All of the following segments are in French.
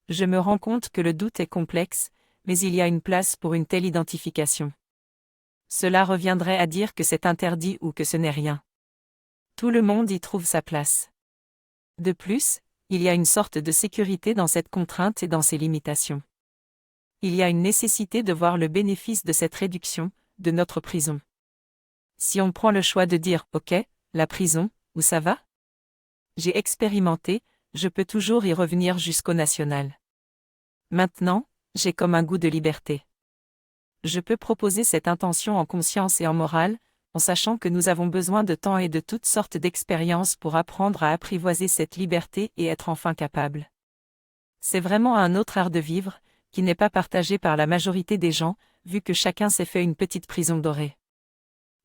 Je me rends compte que le doute est complexe, mais il y a une place pour une telle identification. Cela reviendrait à dire que c'est interdit ou que ce n'est rien. Tout le monde y trouve sa place. De plus, il y a une sorte de sécurité dans cette contrainte et dans ses limitations. Il y a une nécessité de voir le bénéfice de cette réduction, de notre prison. Si on prend le choix de dire « Ok, la prison, où ça va ? J'ai expérimenté, je peux toujours y revenir jusqu'au national. Maintenant, j'ai comme un goût de liberté. » Je peux proposer cette intention en conscience et en morale, en sachant que nous avons besoin de temps et de toutes sortes d'expériences pour apprendre à apprivoiser cette liberté et être enfin capable. C'est vraiment un autre art de vivre, qui n'est pas partagé par la majorité des gens, vu que chacun s'est fait une petite prison dorée.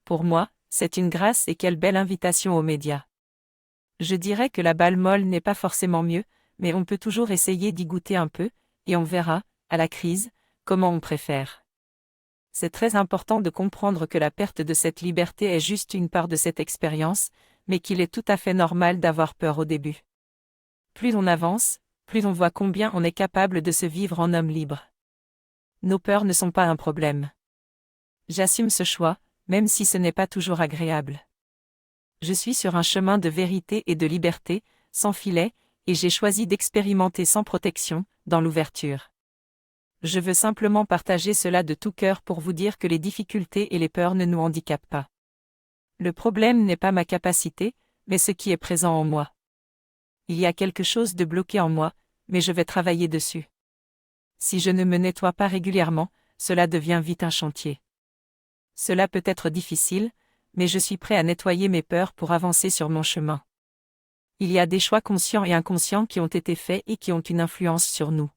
Pour moi, c'est une grâce et quelle belle invitation aux médias. Je dirais que la balle molle n'est pas forcément mieux, mais on peut toujours essayer d'y goûter un peu, et on verra, à la crise, comment on préfère. C'est très important de comprendre que la perte de cette liberté est juste une part de cette expérience, mais qu'il est tout à fait normal d'avoir peur au début. Plus on avance, plus on voit combien on est capable de se vivre en homme libre. Nos peurs ne sont pas un problème. J'assume ce choix, même si ce n'est pas toujours agréable. Je suis sur un chemin de vérité et de liberté, sans filet, et j'ai choisi d'expérimenter sans protection, dans l'ouverture. Je veux simplement partager cela de tout cœur pour vous dire que les difficultés et les peurs ne nous handicapent pas. Le problème n'est pas ma capacité, mais ce qui est présent en moi. Il y a quelque chose de bloqué en moi, mais je vais travailler dessus. Si je ne me nettoie pas régulièrement, cela devient vite un chantier. Cela peut être difficile, mais je suis prêt à nettoyer mes peurs pour avancer sur mon chemin. Il y a des choix conscients et inconscients qui ont été faits et qui ont une influence sur nous.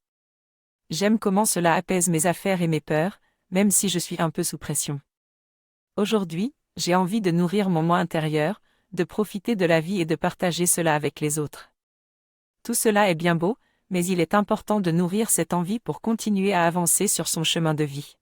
J'aime comment cela apaise mes affaires et mes peurs, même si je suis un peu sous pression. Aujourd'hui, j'ai envie de nourrir mon moi intérieur, de profiter de la vie et de partager cela avec les autres. Tout cela est bien beau, mais il est important de nourrir cette envie pour continuer à avancer sur son chemin de vie.